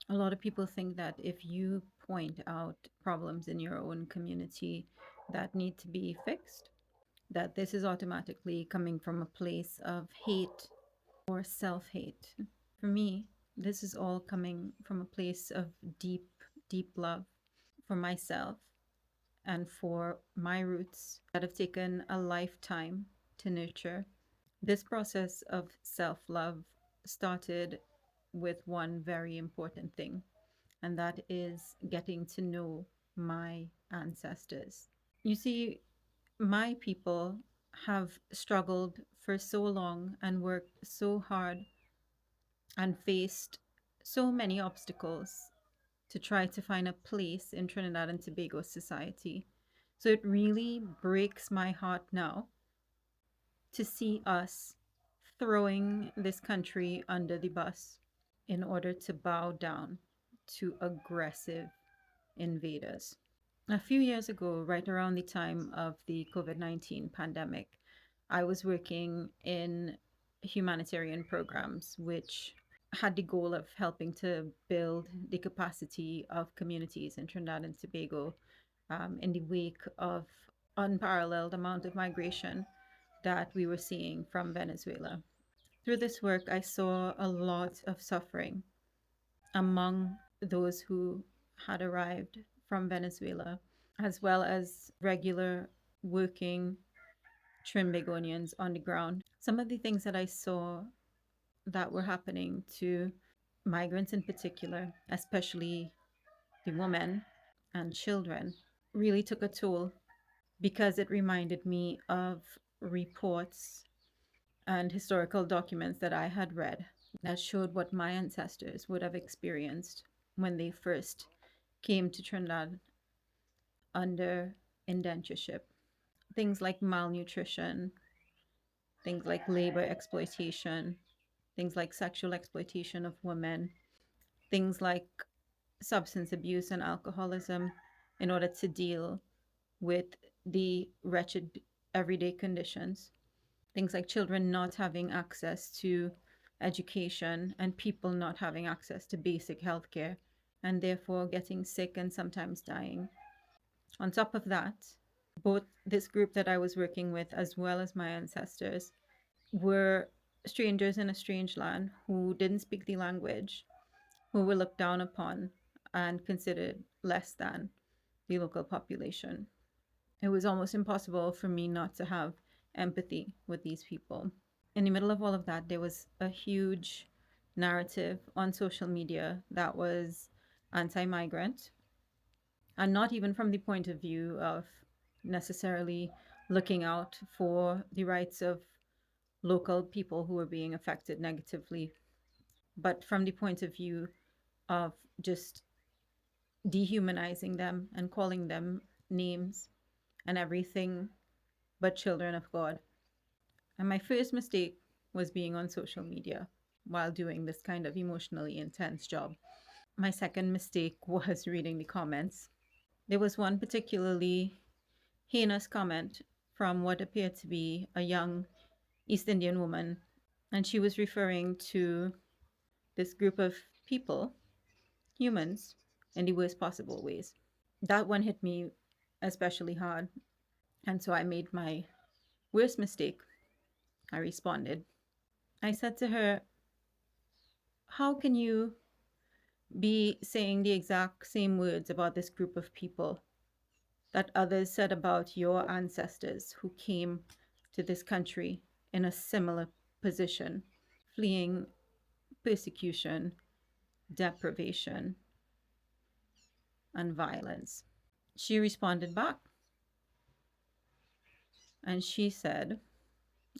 A lot of people think that if you point out problems in your own community that need to be fixed, that this is automatically coming from a place of hate or self hate. For me, this is all coming from a place of deep, deep love for myself and for my roots that have taken a lifetime to nurture. This process of self love started with one very important thing, and that is getting to know my ancestors. You see, my people have struggled for so long and worked so hard and faced so many obstacles to try to find a place in Trinidad and Tobago society. So it really breaks my heart now to see us throwing this country under the bus in order to bow down to aggressive invaders. A few years ago, right around the time of the COVID-19 pandemic, I was working in humanitarian programs, which had the goal of helping to build the capacity of communities in Trinidad and Tobago in the wake of unparalleled amount of migration that we were seeing from Venezuela. Through this work, I saw a lot of suffering among those who had arrived from Venezuela, as well as regular working Trimbegonians on the ground. Some of the things that I saw that were happening to migrants in particular, especially the women and children, really took a toll because it reminded me of reports and historical documents that I had read that showed what my ancestors would have experienced when they first came to Trinidad under indentureship. Things like malnutrition, things like labor exploitation, things like sexual exploitation of women, things like substance abuse and alcoholism in order to deal with the wretched everyday conditions. Things like children not having access to education and people not having access to basic healthcare and therefore getting sick and sometimes dying. On top of that, both this group that I was working with as well as my ancestors were strangers in a strange land who didn't speak the language, who were looked down upon and considered less than the local population. It was almost impossible for me not to have empathy with these people. In the middle of all of that, there was a huge narrative on social media that was anti migrant, and not even from the point of view of necessarily looking out for the rights of local people who were being affected negatively, but from the point of view of just dehumanizing them and calling them names and everything but children of God. And my first mistake was being on social media while doing this kind of emotionally intense job. My second mistake was reading the comments. There was one particularly heinous comment from what appeared to be a young East Indian woman, and she was referring to this group of people, humans, in the worst possible ways. That one hit me especially hard, and so I made my worst mistake. I responded. I said to her, how can you be saying the exact same words about this group of people that others said about your ancestors who came to this country in a similar position, fleeing persecution, deprivation, and violence? She responded back and she said,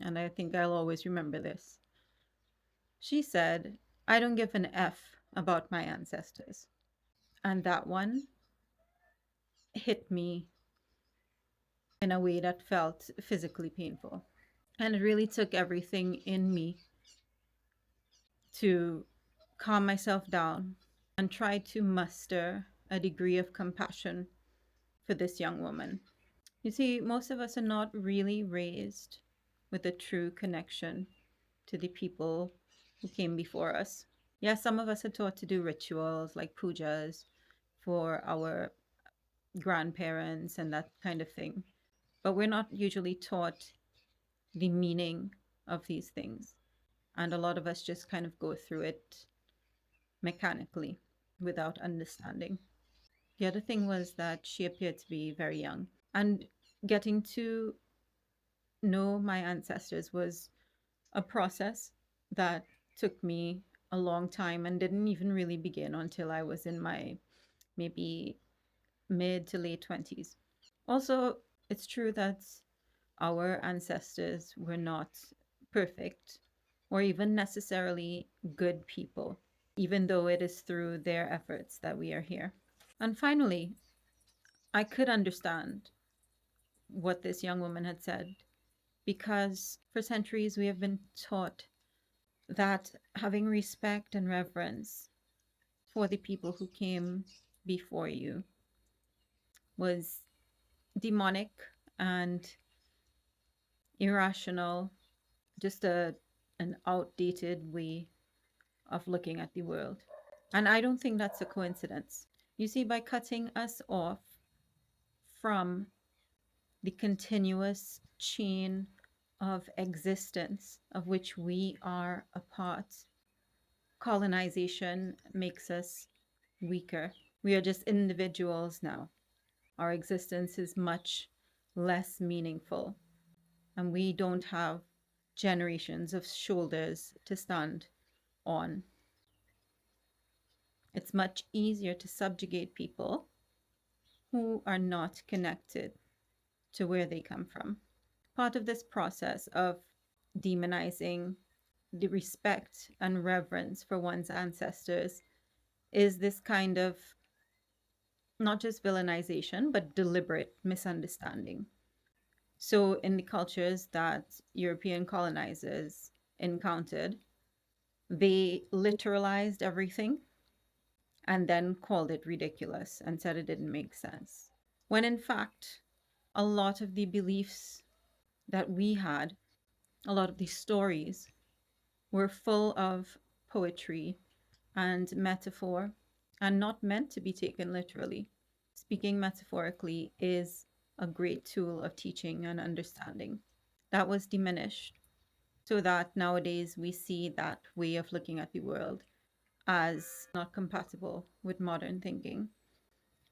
and I think I'll always remember this, she said, I don't give an F about my ancestors. And that one hit me in a way that felt physically painful. And it really took everything in me to calm myself down and try to muster a degree of compassion for this young woman. You see, most of us are not really raised with a true connection to the people who came before us. Yeah, some of us are taught to do rituals like pujas for our grandparents and that kind of thing. But we're not usually taught the meaning of these things. And a lot of us just kind of go through it mechanically without understanding. The other thing was that she appeared to be very young. And getting to know my ancestors was a process that took me a long time and didn't even really begin until I was in my maybe mid to late 20s. Also, it's true that our ancestors were not perfect or even necessarily good people, even though it is through their efforts that we are here. And finally, I could understand what this young woman had said because for centuries we have been taught that having respect and reverence for the people who came before you was demonic and irrational, just an outdated way of looking at the world. And I don't think that's a coincidence. You see, by cutting us off from the continuous chain of existence of which we are a part, colonization makes us weaker. We are just individuals now. Our existence is much less meaningful, and we don't have generations of shoulders to stand on. It's much easier to subjugate people who are not connected to where they come from. Part of this process of demonizing the respect and reverence for one's ancestors is this kind of not just villainization, but deliberate misunderstanding. So, in the cultures that European colonizers encountered, they literalized everything and then called it ridiculous and said it didn't make sense. When in fact, a lot of the beliefs that we had, a lot of these stories, were full of poetry and metaphor and not meant to be taken literally. Speaking metaphorically is a great tool of teaching and understanding. That was diminished so that nowadays we see that way of looking at the world as not compatible with modern thinking.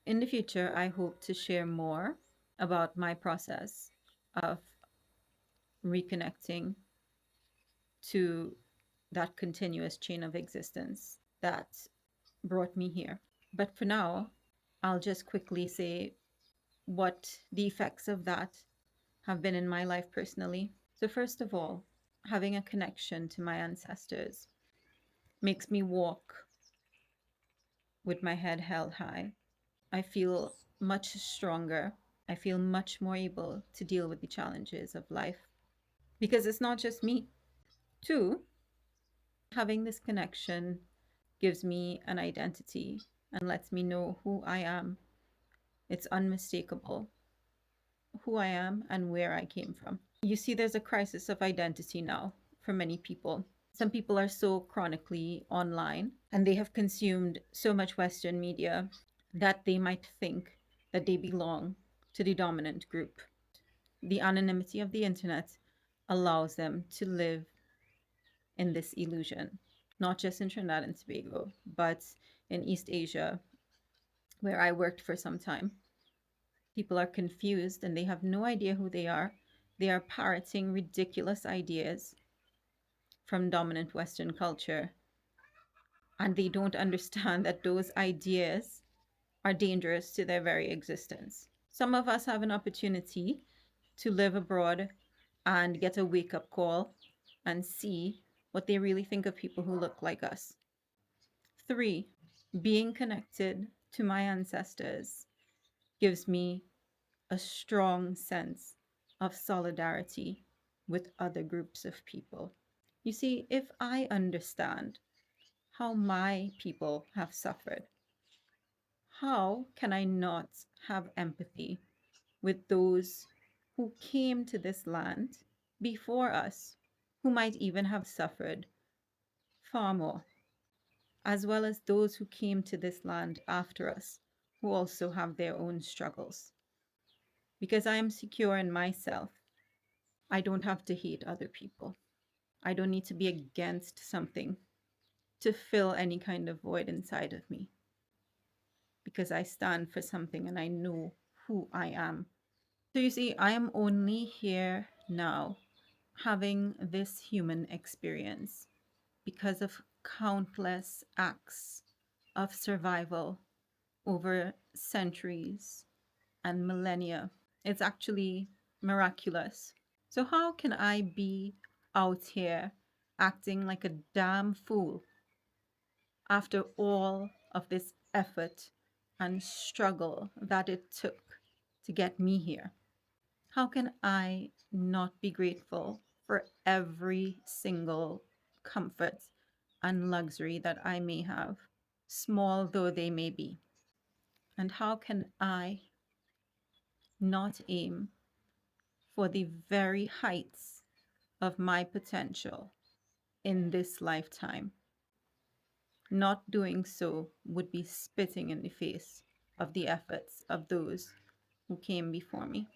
In the future, I hope to share more about my process of reconnecting to that continuous chain of existence that brought me here. But for now, I'll just quickly say what the effects of that have been in my life personally. So, first of all, having a connection to my ancestors makes me walk with my head held high. I feel much stronger. I feel much more able to deal with the challenges of life because it's not just me. Two, having this connection gives me an identity and lets me know who I am. It's unmistakable who I am and where I came from. You see, there's a crisis of identity now for many people. Some people are so chronically online and they have consumed so much Western media that they might think that they belong to the dominant group. The anonymity of the internet allows them to live in this illusion, not just in Trinidad and Tobago, but in East Asia, where I worked for some time. People are confused and they have no idea who they are. They are parroting ridiculous ideas from dominant Western culture, and they don't understand that those ideas are dangerous to their very existence. Some of us have an opportunity to live abroad and get a wake up call and see what they really think of people who look like us. Three, being connected to my ancestors gives me a strong sense of solidarity with other groups of people. You see, if I understand how my people have suffered, how can I not have empathy with those who came to this land before us, who might even have suffered far more? as well as those who came to this land after us, who also have their own struggles. Because I am secure in myself, I don't have to hate other people. I don't need to be against something to fill any kind of void inside of me, because I stand for something and I know who I am. So you see, I am only here now having this human experience because of countless acts of survival over centuries and millennia. It's actually miraculous. So, how can I be out here acting like a damn fool after all of this effort and struggle that it took to get me here? How can I not be grateful for every single comfort and luxury that I may have, small though they may be? And how can I not aim for the very heights of my potential in this lifetime? Not doing so would be spitting in the face of the efforts of those who came before me.